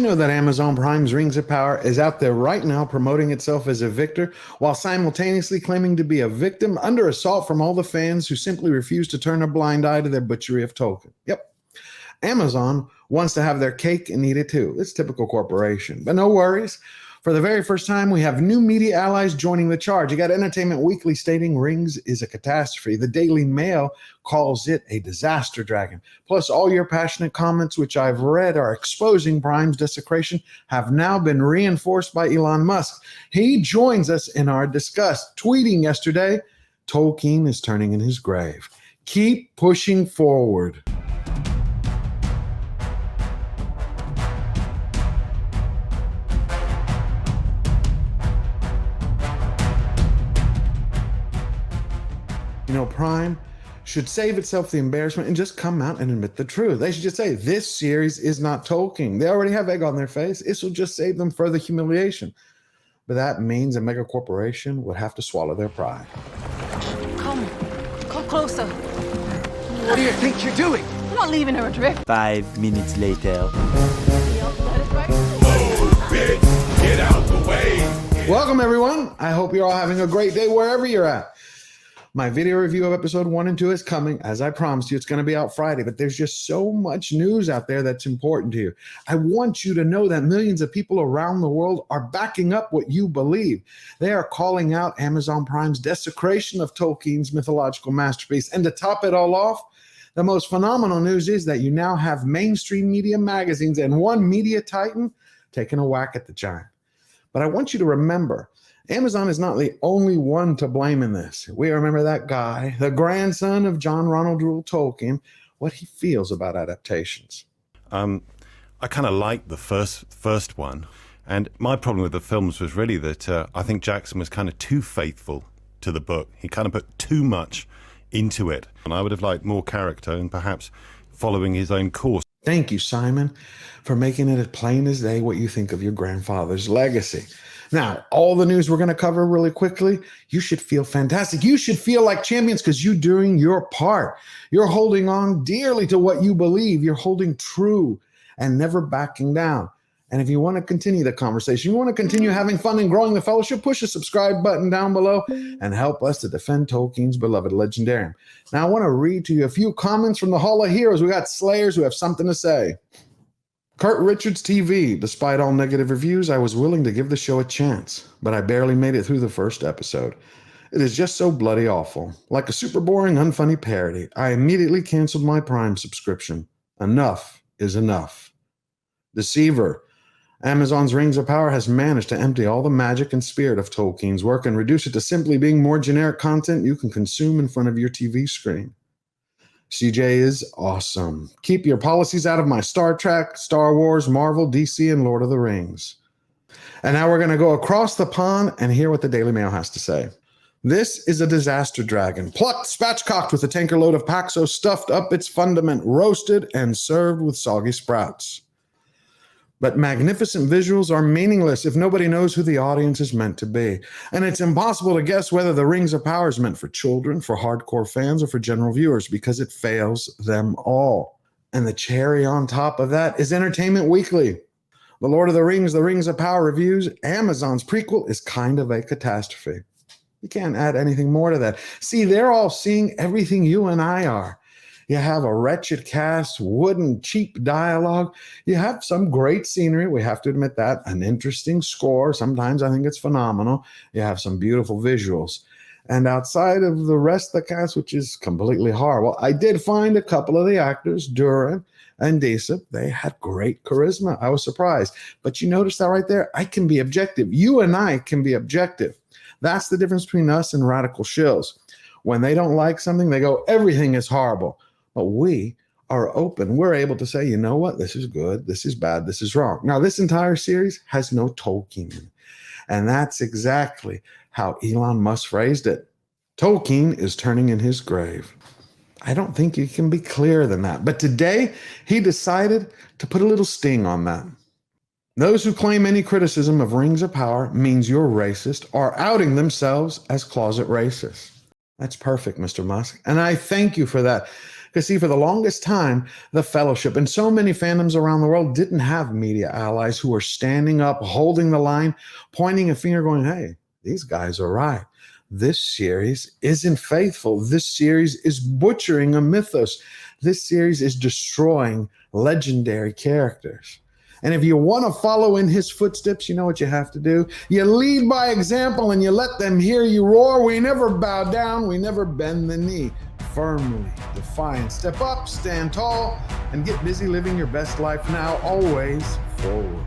know that Amazon Prime's Rings of Power is out there right now promoting itself as a victor while simultaneously claiming to be a victim under assault from all the fans who simply refuse to turn a blind eye to their butchery of Tolkien. Yep. Amazon wants to have their cake and eat it too. It's typical corporation. But no worries. For the very first time, we have new media allies joining the charge. You got Entertainment Weekly stating Rings is a catastrophe. The Daily Mail calls it a disaster dragon. Plus, all your passionate comments, which I've read are exposing Prime's desecration, have now been reinforced by Elon Musk. He joins us in our disgust, tweeting yesterday, Tolkien is turning in his grave. Keep pushing forward. You know, Prime should save itself the embarrassment and just come out and admit the truth. They should just say, this series is not Tolkien. They already have egg on their face. This will just save them further humiliation. But that means a mega corporation would have to swallow their pride. Come closer. What do you think you're doing? I'm not leaving her adrift. 5 minutes later. Bitch, get out the way. Welcome, everyone. I hope you're all having a great day wherever you're at. My video review of episode 1 and 2 is coming. As I promised you, it's going to be out Friday, but there's just so much news out there that's important to you. I want you to know that millions of people around the world are backing up what you believe. They are calling out Amazon Prime's desecration of Tolkien's mythological masterpiece. And to top it all off, the most phenomenal news is that you now have mainstream media magazines and one media titan taking a whack at the giant. But I want you to remember, Amazon is not the only one to blame in this. We remember that guy, the grandson of John Ronald Reuel Tolkien, what he feels about adaptations. I kind of liked the first one, and my problem with the films was really that I think Jackson was kind of too faithful to the book. He kind of put too much into it, and I would have liked more character and perhaps following his own course. Thank you, Simon, for making it as plain as day what you think of your grandfather's legacy. Now, all the news we're going to cover really quickly, you should feel fantastic. You should feel like champions because you're doing your part. You're holding on dearly to what you believe. You're holding true and never backing down. And if you want to continue the conversation, you want to continue having fun and growing the fellowship, push the subscribe button down below and help us to defend Tolkien's beloved legendarium. Now, I want to read to you a few comments from the Hall of Heroes. We got Slayers who have something to say. Kurt Richards TV, despite all negative reviews, I was willing to give the show a chance, but I barely made it through the first episode. It is just so bloody awful. Like a super boring, unfunny parody, I immediately canceled my Prime subscription. Enough is enough. Deceiver. Amazon's Rings of Power has managed to empty all the magic and spirit of Tolkien's work and reduce it to simply being more generic content you can consume in front of your TV screen. CJ is awesome. Keep your policies out of my Star Trek, Star Wars, Marvel, DC, and Lord of the Rings. And now we're going to go across the pond and hear what the Daily Mail has to say. This is a disaster dragon, plucked, spatchcocked with a tanker load of Paxo, stuffed up its fundament, roasted, and served with soggy sprouts. But magnificent visuals are meaningless if nobody knows who the audience is meant to be. And it's impossible to guess whether the Rings of Power is meant for children, for hardcore fans, or for general viewers because it fails them all. And the cherry on top of that is Entertainment Weekly. The Lord of the Rings of Power reviews, Amazon's prequel is kind of a catastrophe. You can't add anything more to that. See, they're all seeing everything you and I are. You have a wretched cast, wooden, cheap dialogue. You have some great scenery. We have to admit that. An interesting score. Sometimes I think it's phenomenal. You have some beautiful visuals. And outside of the rest of the cast, which is completely horrible, I did find a couple of the actors, Durin and Disa. They had great charisma. I was surprised. But you notice that right there? I can be objective. You and I can be objective. That's the difference between us and radical shills. When they don't like something, they go, everything is horrible. But we are open. We're able to say, you know what? This is good. This is bad. This is wrong. Now, this entire series has no Tolkien in it. And that's exactly how Elon Musk phrased it. Tolkien is turning in his grave. I don't think you can be clearer than that. But today, he decided to put a little sting on that. Those who claim any criticism of Rings of Power means you're racist are outing themselves as closet racists. That's perfect, Mr. Musk. And I thank you for that. Because, see, for the longest time, the Fellowship and so many fandoms around the world didn't have media allies who were standing up, holding the line, pointing a finger, going, hey, these guys are right. This series isn't faithful. This series is butchering a mythos. This series is destroying legendary characters. And if you want to follow in his footsteps, you know what you have to do? You lead by example and you let them hear you roar. We never bow down. We never bend the knee. Firmly, defiant. Step up, stand tall, and get busy living your best life now, always forward.